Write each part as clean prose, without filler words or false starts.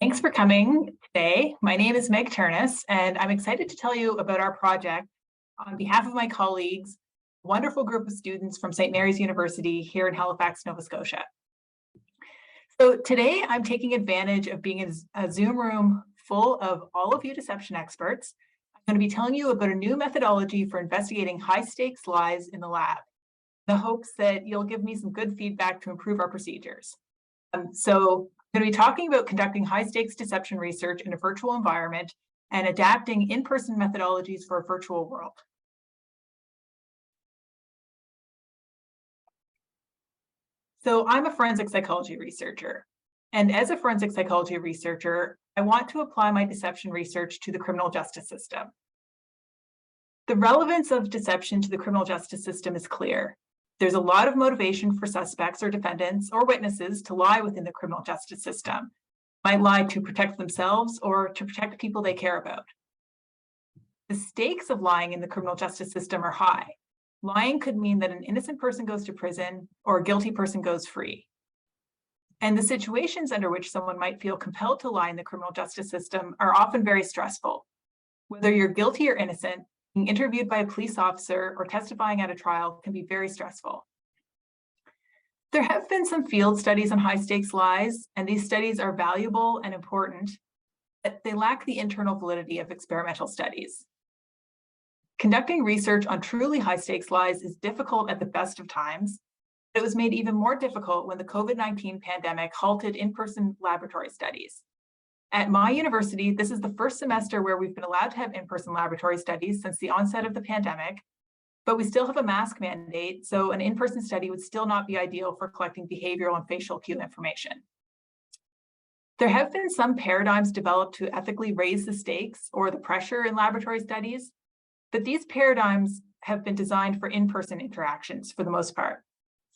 Thanks for coming today. My name is Meg Ternes, and I'm excited to tell you about our project on behalf of my colleagues, a wonderful group of students from St. Mary's University here in Halifax, Nova Scotia. So today I'm taking advantage of being in a Zoom room full of all of you deception experts. I'm going to be telling you about a new methodology for investigating high-stakes lies in the lab, in the hopes that you'll give me some good feedback to improve our procedures. So I'm going to be talking about conducting high-stakes deception research in a virtual environment and adapting in-person methodologies for a virtual world. So I'm a forensic psychology researcher, and as a forensic psychology researcher, I want to apply my deception research to the criminal justice system. The relevance of deception to the criminal justice system is clear. There's a lot of motivation for suspects or defendants or witnesses to lie within the criminal justice system, might lie to protect themselves or to protect people they care about. The stakes of lying in the criminal justice system are high. Lying could mean that an innocent person goes to prison or a guilty person goes free. And the situations under which someone might feel compelled to lie in the criminal justice system are often very stressful. Whether you're guilty or innocent, being interviewed by a police officer or testifying at a trial can be very stressful. There have been some field studies on high-stakes lies, and these studies are valuable and important, but they lack the internal validity of experimental studies. Conducting research on truly high-stakes lies is difficult at the best of times, but it was made even more difficult when the COVID-19 pandemic halted in-person laboratory studies. At my university, this is the first semester where we've been allowed to have in-person laboratory studies since the onset of the pandemic, but we still have a mask mandate, so an in-person study would still not be ideal for collecting behavioral and facial cue information. There have been some paradigms developed to ethically raise the stakes or the pressure in laboratory studies, but these paradigms have been designed for in-person interactions for the most part.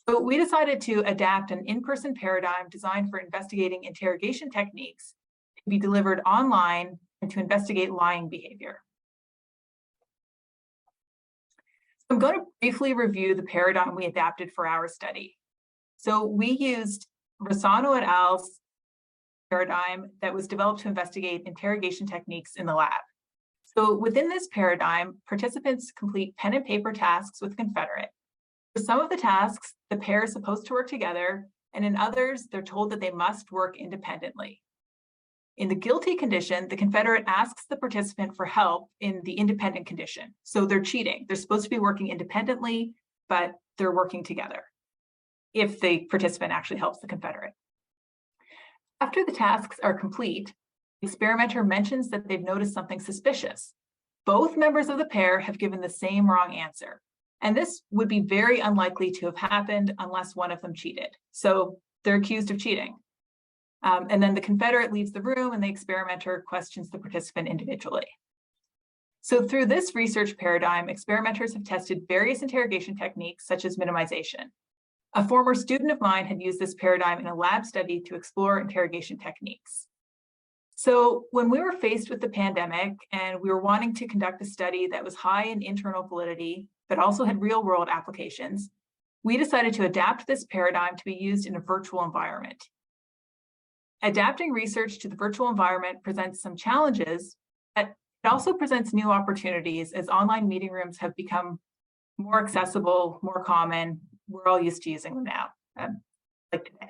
So we decided to adapt an in-person paradigm designed for investigating interrogation techniques to be delivered online and to investigate lying behavior. I'm going to briefly review the paradigm we adapted for our study. So we used Rossano et al.'s paradigm that was developed to investigate interrogation techniques in the lab. So within this paradigm, participants complete pen and paper tasks with Confederate. For some of the tasks, the pair is supposed to work together, and in others, they're told that they must work independently. In the guilty condition, the Confederate asks the participant for help in the independent condition. So they're cheating. They're supposed to be working independently, but they're working together if the participant actually helps the Confederate. After the tasks are complete, the experimenter mentions that they've noticed something suspicious. Both members of the pair have given the same wrong answer. And this would be very unlikely to have happened unless one of them cheated. So they're accused of cheating. And then the Confederate leaves the room and the experimenter questions the participant individually. So through this research paradigm, experimenters have tested various interrogation techniques such as minimization. A former student of mine had used this paradigm in a lab study to explore interrogation techniques. So when we were faced with the pandemic and we were wanting to conduct a study that was high in internal validity, but also had real-world applications, we decided to adapt this paradigm to be used in a virtual environment. Adapting research to the virtual environment presents some challenges, but it also presents new opportunities as online meeting rooms have become more accessible, more common. We're all used to using them now, like today.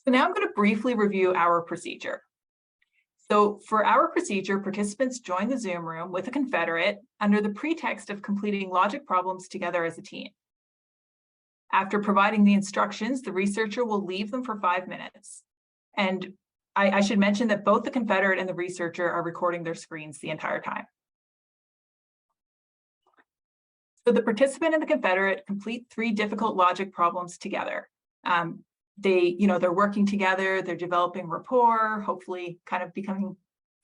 So now I'm going to briefly review our procedure. So for our procedure, participants join the Zoom room with a Confederate under the pretext of completing logic problems together as a team. After providing the instructions, the researcher will leave them for 5 minutes. And I should mention that both the Confederate and the researcher are recording their screens the entire time. So the participant and the Confederate complete 3 difficult logic problems together. They're working together, they're developing rapport, hopefully kind of becoming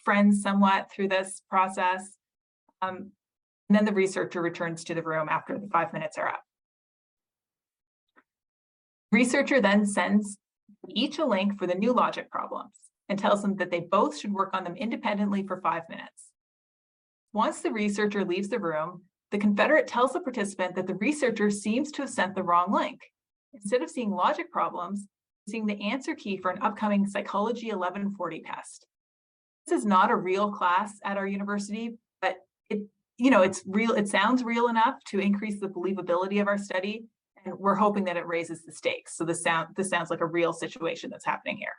friends somewhat through this process. And then the researcher returns to the room after the 5 minutes are up. Researcher then sends each a link for the new logic problems and tells them that they both should work on them independently for 5 minutes. Once the researcher leaves the room, the Confederate tells the participant that the researcher seems to have sent the wrong link. Instead of seeing logic problems, using the answer key for an upcoming Psychology 1140 test. This is not a real class at our university, but it's real. It sounds real enough to increase the believability of our study, and we're hoping that it raises the stakes. So this sounds like a real situation that's happening here.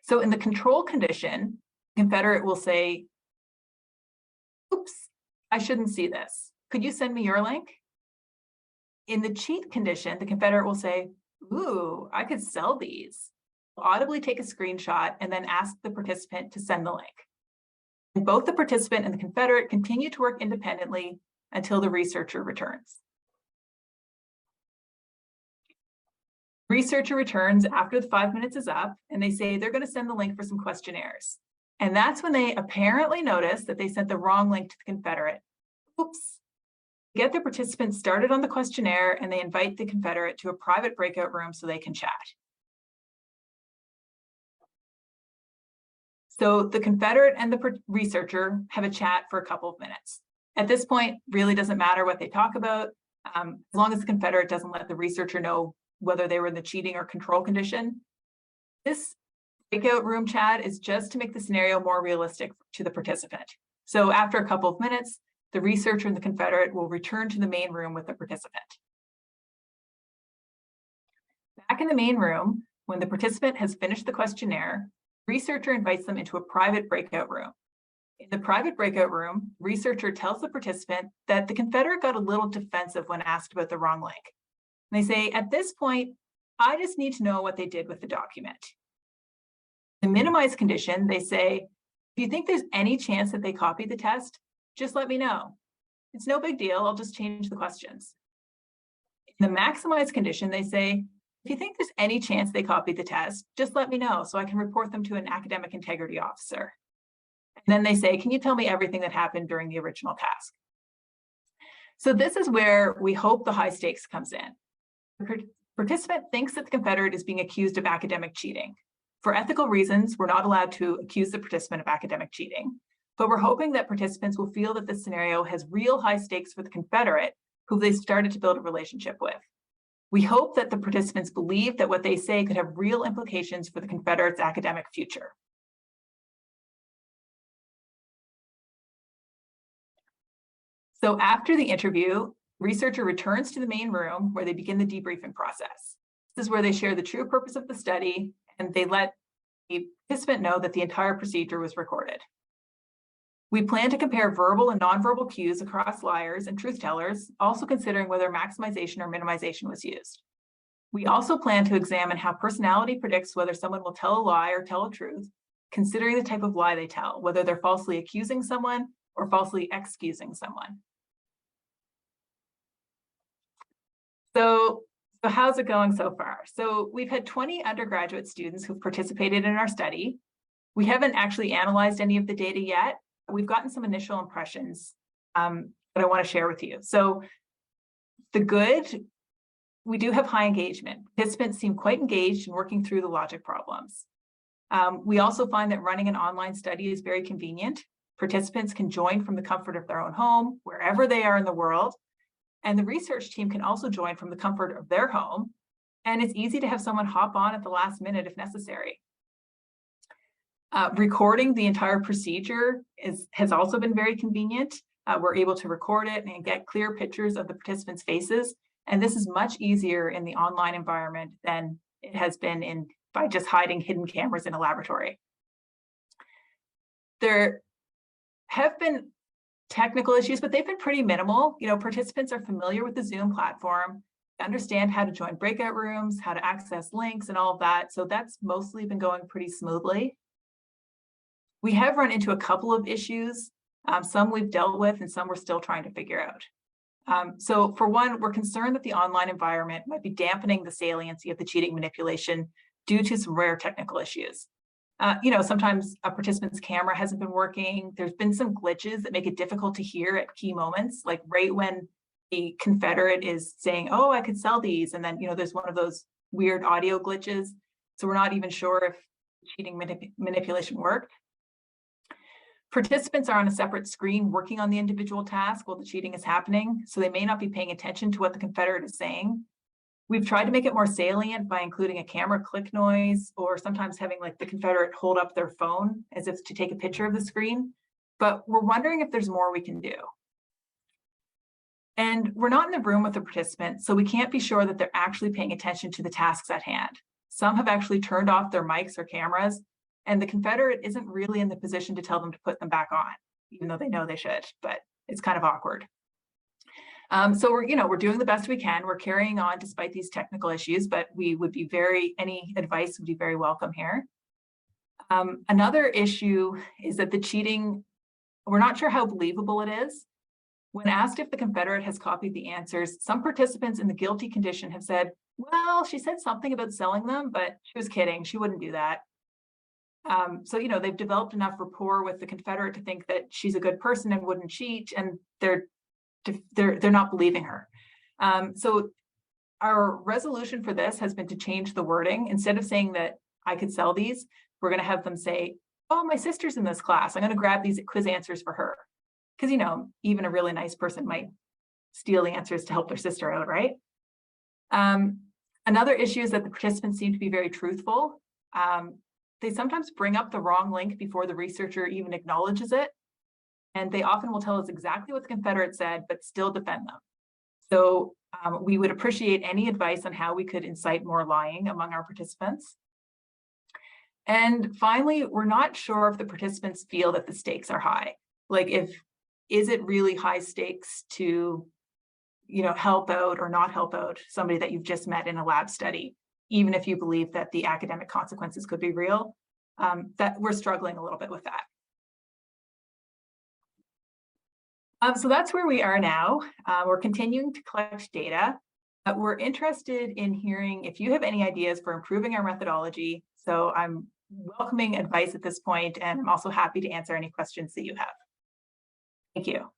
So in the control condition, the Confederate will say, oops, I shouldn't see this. Could you send me your link? In the cheat condition, the Confederate will say, ooh, I could sell these. Audibly take a screenshot and then ask the participant to send the link. And both the participant and the Confederate continue to work independently until the researcher returns. Researcher returns after the 5 minutes is up, and they say they're going to send the link for some questionnaires. And that's when they apparently notice that they sent the wrong link to the Confederate. Oops. Get the participants started on the questionnaire, and they invite the Confederate to a private breakout room so they can chat. So the Confederate and the researcher have a chat for a couple of minutes. At this point, really doesn't matter what they talk about, as long as the Confederate doesn't let the researcher know whether they were in the cheating or control condition. This breakout room chat is just to make the scenario more realistic to the participant. So after a couple of minutes, the researcher and the Confederate will return to the main room with the participant. Back in the main room, when the participant has finished the questionnaire, the researcher invites them into a private breakout room. In the private breakout room, the researcher tells the participant that the Confederate got a little defensive when asked about the wrong link. And they say, at this point, I just need to know what they did with the document. The minimize condition, they say, if you think there's any chance that they copied the test, just let me know. It's no big deal, I'll just change the questions. In the maximize condition, they say, if you think there's any chance they copied the test, just let me know so I can report them to an academic integrity officer. And then they say, can you tell me everything that happened during the original task? So this is where we hope the high stakes comes in. The participant thinks that the Confederate is being accused of academic cheating. For ethical reasons, we're not allowed to accuse the participant of academic cheating, but we're hoping that participants will feel that this scenario has real high stakes for the Confederate, who they started to build a relationship with. We hope that the participants believe that what they say could have real implications for the Confederate's academic future. So after the interview, researcher returns to the main room where they begin the debriefing process. This is where they share the true purpose of the study, and they let the participant know that the entire procedure was recorded. We plan to compare verbal and nonverbal cues across liars and truth tellers, also considering whether maximization or minimization was used. We also plan to examine how personality predicts whether someone will tell a lie or tell a truth, considering the type of lie they tell, whether they're falsely accusing someone or falsely excusing someone. So how's it going so far? So we've had 20 undergraduate students who've participated in our study. We haven't actually analyzed any of the data yet. We've gotten some initial impressions that I want to share with you. So the good, we do have high engagement. Participants seem quite engaged in working through the logic problems. We also find that running an online study is very convenient. Participants can join from the comfort of their own home, wherever they are in the world. And the research team can also join from the comfort of their home. And it's easy to have someone hop on at the last minute if necessary. Recording the entire procedure has also been very convenient. We're able to record it and get clear pictures of the participants' faces. And this is much easier in the online environment than it has been by just hiding hidden cameras in a laboratory. There have been technical issues, but they've been pretty minimal. Participants are familiar with the Zoom platform, understand how to join breakout rooms, how to access links and all of that. So that's mostly been going pretty smoothly. We have run into a couple of issues. Some we've dealt with and some we're still trying to figure out. So for one, we're concerned that the online environment might be dampening the saliency of the cheating manipulation due to some rare technical issues. Sometimes a participant's camera hasn't been working. There's been some glitches that make it difficult to hear at key moments, like right when the Confederate is saying, oh, I could sell these. And then, there's one of those weird audio glitches. So we're not even sure if cheating manipulation worked. Participants are on a separate screen working on the individual task while the cheating is happening, so they may not be paying attention to what the Confederate is saying. We've tried to make it more salient by including a camera click noise, or sometimes having like the Confederate hold up their phone as if to take a picture of the screen. But we're wondering if there's more we can do. And we're not in the room with the participants, so we can't be sure that they're actually paying attention to the tasks at hand. Some have actually turned off their mics or cameras, and the Confederate isn't really in the position to tell them to put them back on, even though they know they should, but it's kind of awkward. So we're doing the best we can. We're carrying on despite these technical issues, but we would be any advice would be very welcome here. Another issue is that the cheating, we're not sure how believable it is. When asked if the Confederate has copied the answers, some participants in the guilty condition have said, well, she said something about selling them, but she was kidding. She wouldn't do that. So they've developed enough rapport with the Confederate to think that she's a good person and wouldn't cheat, and they're not believing her. So our resolution for this has been to change the wording. Instead of saying that I could sell these, we're going to have them say, oh, my sister's in this class. I'm going to grab these quiz answers for her. Because, even a really nice person might steal the answers to help their sister out, right? Another issue is that the participants seem to be very truthful. They sometimes bring up the wrong link before the researcher even acknowledges it. And they often will tell us exactly what the Confederate said, but still defend them. So we would appreciate any advice on how we could incite more lying among our participants. And finally, we're not sure if the participants feel that the stakes are high. Like, is it really high stakes to, help out or not help out somebody that you've just met in a lab study, even if you believe that the academic consequences could be real? That we're struggling a little bit with that. So that's where we are now. We're continuing to collect data. We're interested in hearing if you have any ideas for improving our methodology. So I'm welcoming advice at this point, and I'm also happy to answer any questions that you have. Thank you.